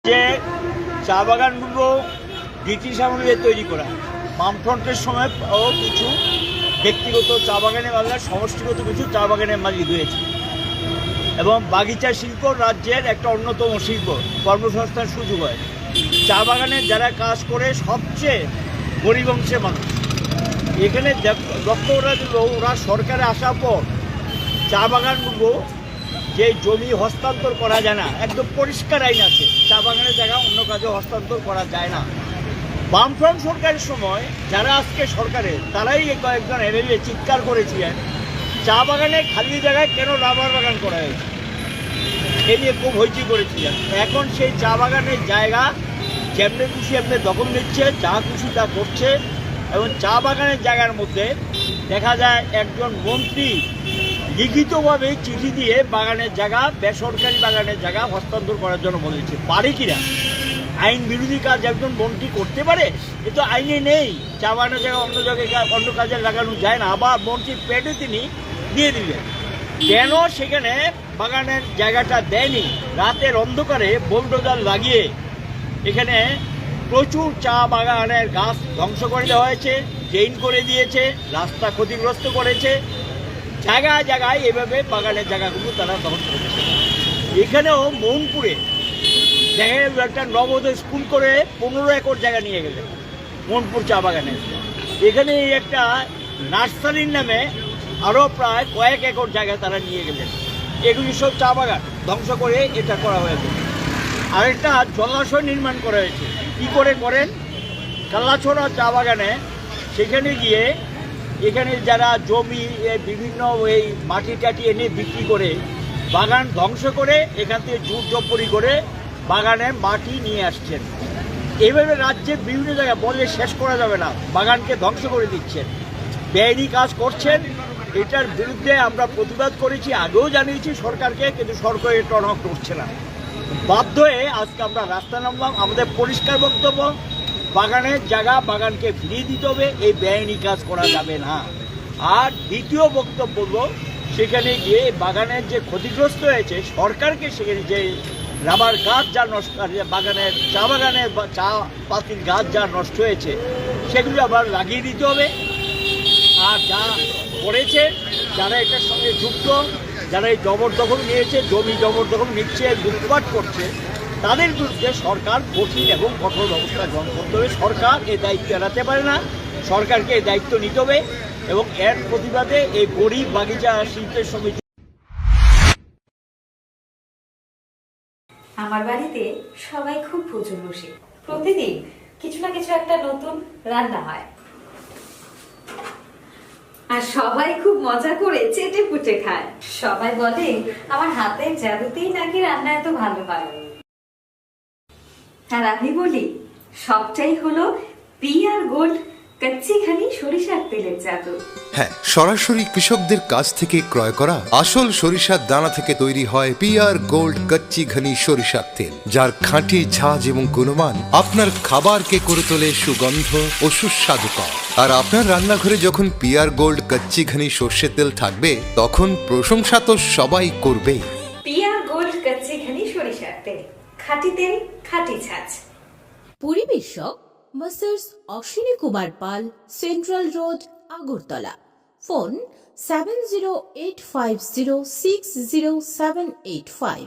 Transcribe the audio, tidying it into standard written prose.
যে চা বাগানগুলো ব্রিটিশ আমলে তৈরি করা, বামফ্রন্টের সময় ও কিছু ব্যক্তিগত চা বাগানের মালিক, সমষ্টিগত কিছু চা বাগানের মালিক হয়েছে এবং বাগিচা শিল্প রাজ্যের একটা অন্যতম শিল্প, কর্মসংস্থান সুযোগ হয়। চা বাগানে যারা কাজ করে সবচেয়ে গরিব অংশের মানুষ। এখানে লক্ষ্য করা দিল, ওরা সরকারে আসার পর চা বাগানগুলো যে জমি হস্তান্তর করা যায় না, একদম পরিষ্কার আইন আছে, চা বাগানের জায়গা অন্য কাজে হস্তান্তর করা যায় না। বামফ্রন্ট সরকারের সময় যারা আজকে সরকারে, তারাই কয়েকজন এমএলএ চিৎকার করেছিলেন চা বাগানে খালি জায়গায় কেন রাবার বাগান করা হয়েছে, এ নিয়ে খুব হইচই করেছিলেন। এখন সেই চা বাগানের জায়গা যেমনি খুশি এমনি দখল নিচ্ছে, যা খুশি তা করছে। এবং চা বাগানের জায়গার মধ্যে দেখা যায় একজন মন্ত্রী লিখিতভাবে চিঠি দিয়ে বাগানের জায়গা, বেসরকারি বাগানের জায়গা হস্তান্তর করার জন্য বলেছে। পারে কিনা? আইন বিরোধী কাজ একজন মন্ত্রী করতে পারে? এ তো আইনে নেই। চা বাগানের জায়গা অন্য জায়গায় অন্য কাজে লাগানো যায় না। আবার মন্ত্রীর পেটে তিনি দিয়ে দিলেন। কেন সেখানে বাগানের জায়গাটা দেয়নি? রাতের অন্ধকারে বোলডোজার লাগিয়ে এখানে প্রচুর চা বাগানের গাছ ধ্বংস করে দেওয়া হয়েছে, ড্রেন করে দিয়েছে, রাস্তা ক্ষতিগ্রস্ত করেছে। জায়গায় জায়গায় এভাবে বাগানের জায়গাগুলো তারা ধ্বংস করেছে। এখানেও মৌনপুরে দেখা গেল একটা নবোদয় স্কুল করে 15 একর জায়গা নিয়ে গেলে মৌনপুর চা বাগানে। এখানে একটা নার্সারির নামে আরও প্রায় কয়েক একর জায়গা তারা নিয়ে গেলেন। এগুলি সব চা বাগান ধ্বংস করে এটা করা হয়েছে। আরেকটা জলাশয় নির্মাণ করা হয়েছে। কী করে করেন? কাল্লাছড়া চা বাগানে সেখানে গিয়ে এখানে যারা জমি বিভিন্ন এই মাটি টাটি এনে বিক্রি করে বাগান ধ্বংস করে এখান থেকে জোর জব্বরি করে বাগানের মাটি নিয়ে আসছেন। এইভাবে রাজ্যের বিভিন্ন জায়গায় বলে শেষ করা যাবে না, বাগানকে ধ্বংস করে দিচ্ছেন, বেআইনি কাজ করছেন। এটার বিরুদ্ধে আমরা প্রতিবাদ করেছি, আগেও জানিয়েছি সরকারকে, কিন্তু সরকার এটা টনক করছে না। বাধ্য হয়ে আজকে আমরা রাস্তা নামলাম। আমাদের পরিষ্কার বক্তব্য, বাগানের জায়গা বাগানকে ফিরিয়ে দিতে হবে, এই বেআইনি কাজ করা যাবে না। আর দ্বিতীয় বক্তব্য হলো, সেখানে গিয়ে বাগানের যে ক্ষতিগ্রস্ত হয়েছে, সরকারকে সেখানে যে রাবার গাছ যা নষ্ট, বাগানের চা বাগানের চা পাতির গাছ যা নষ্ট হয়েছে সেগুলো আবার লাগিয়ে দিতে হবে। আর যা করেছে, যারা এটার সঙ্গে যুক্ত, যারা এই জবরদখল নিয়েছে, জমি জবরদখল নিচ্ছে, লুটপাট করছে, তাদের বিরুদ্ধে সরকার কঠিন এবং কঠোর ব্যবস্থা গ্রহণ করতে হবে। সরকার এই দায়িত্ব এড়াতে পারে না, সরকারকে এই দায়িত্ব নিতে হবে। এবং এর প্রতিবাদে এই গরিব বাগিচা শিল্পের সমিতি। আমার বাড়িতে সবাই খুব প্রচুর বসে, প্রতিদিন কিছু না কিছু একটা নতুন রান্না হয়, আর সবাই খুব মজা করে চেটে পুটে খায়। সবাই বলে আমার হাতের জাদুতেই নাকি রান্না এত ভালো হয়। আর আমি বলি সবটাই হলো পিআর গোল্ড কচ্চি ঘনি সরিষার তেলের জাদু। হ্যাঁ, সরাসরি কৃষকদের কাছ থেকে ক্রয় করা আসল সরিষার দানা থেকে তৈরি হয় পিআর গোল্ড কচ্চি ঘনি সরিষার তেল, যার খাঁটি ঝাঁজ এবং গুণমান আপনার খাবারকে করে তোলে সুগন্ধ ও সুস্বাদুকর। আর আপনার রান্নাঘরে যখন পিআর গোল্ড কচ্চি ঘনি সর্ষের তেল থাকবে, তখন প্রশংসা তো সবাই করবে। পিআর গোল্ড কচ্চি ঘনি সরিষার তেল, খাঁটি তেল, খাঁটি ছাঁচ। পরিবেশক masters Ashwini Kumar Pal, central road, Agartala. Phone 7085060785।